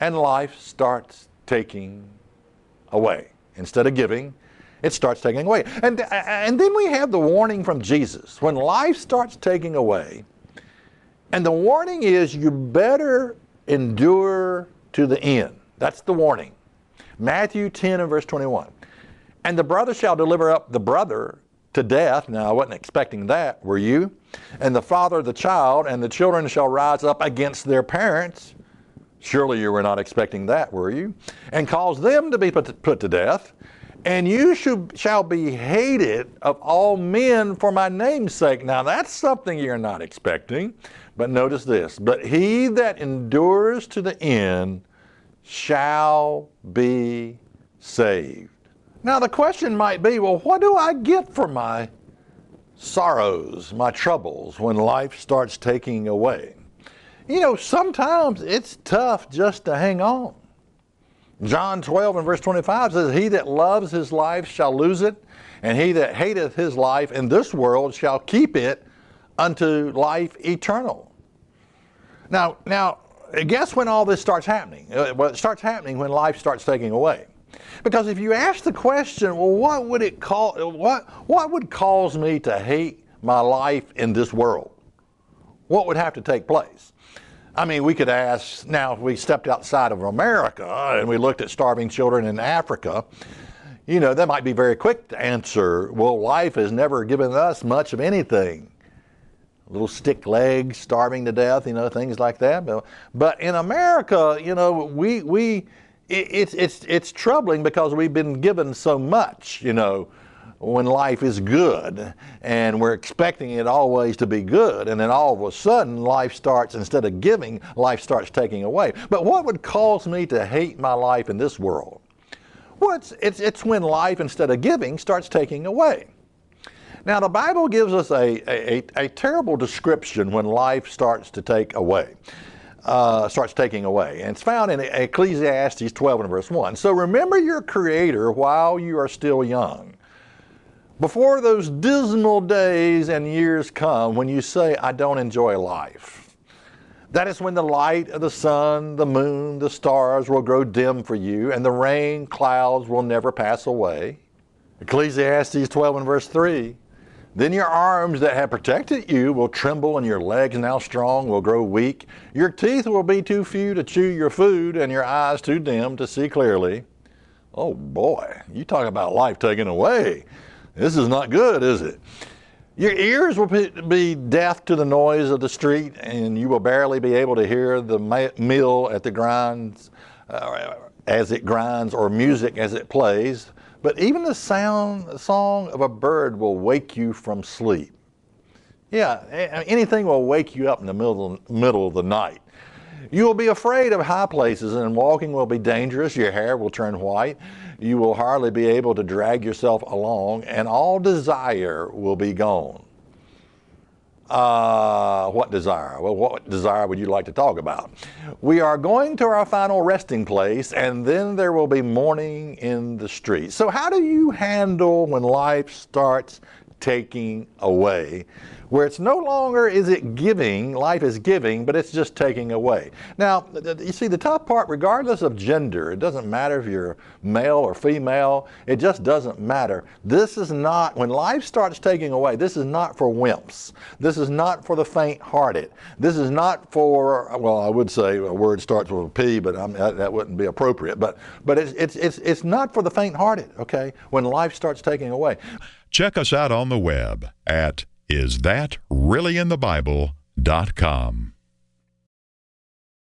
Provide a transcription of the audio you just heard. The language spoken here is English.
and life starts taking away. Instead of giving, it starts taking away. And then we have the warning from Jesus. When life starts taking away, and the warning is you better endure to the end. That's the warning. Matthew 10 and verse 21. And the brother shall deliver up the brother to death. Now, I wasn't expecting that, were you? And the father the child, and the children shall rise up against their parents. Surely you were not expecting that, were you? And cause them to be put to death. And you shall be hated of all men for my name's sake. Now, that's something you're not expecting. But notice this. But he that endures to the end shall be saved. Now, the question might be, well, what do I get for my sorrows, my troubles, when life starts taking away? You know, sometimes it's tough just to hang on. John 12 and verse 25 says, he that loves his life shall lose it, and he that hateth his life in this world shall keep it unto life eternal. Now, guess when all this starts happening? Well, it starts happening when life starts taking away. Because if you ask the question, well, what would cause me to hate my life in this world? What would have to take place? I mean, we could ask, now if we stepped outside of America and we looked at starving children in Africa, you know, that might be very quick to answer, well, life has never given us much of anything. Little stick legs, starving to death, you know, things like that. But in America, you know, it's troubling because we've been given so much, you know, when life is good, and we're expecting it always to be good, and then all of a sudden life starts, instead of giving, life starts taking away. But what would cause me to hate my life in this world? Well, it's when life, instead of giving, starts taking away. Now, the Bible gives us a terrible description when life starts to take away. Starts taking away. And it's found in Ecclesiastes 12 and verse 1. So remember your Creator while you are still young, before those dismal days and years come when you say, I don't enjoy life. That is when the light of the sun, the moon, the stars will grow dim for you, and the rain clouds will never pass away. Ecclesiastes 12 and verse 3. Then your arms that have protected you will tremble, and your legs now strong will grow weak. Your teeth will be too few to chew your food, and your eyes too dim to see clearly. Oh boy, you talk about life taken away. This is not good, is it? Your ears will be deaf to the noise of the street, and you will barely be able to hear the mill at the grinds, as it grinds, or music as it plays. But even the song of a bird will wake you from sleep. Yeah, anything will wake you up in the middle of the night. You will be afraid of high places, and walking will be dangerous. Your hair will turn white. You will hardly be able to drag yourself along, and all desire will be gone. What desire? Well, what desire would you like to talk about? We are going to our final resting place, and then there will be mourning in the streets. So how do you handle when life starts taking away, where it's no longer is it giving, life is giving, but it's just taking away? Now, you see, the tough part, regardless of gender, it doesn't matter if you're male or female, it just doesn't matter. This is not, when life starts taking away, this is not for wimps. This is not for the faint-hearted. This is not for, well, I would say a word starts with a P, but that wouldn't be appropriate. But it's not for the faint-hearted, okay, when life starts taking away. Check us out on the web at isthatreallyinthebible.com.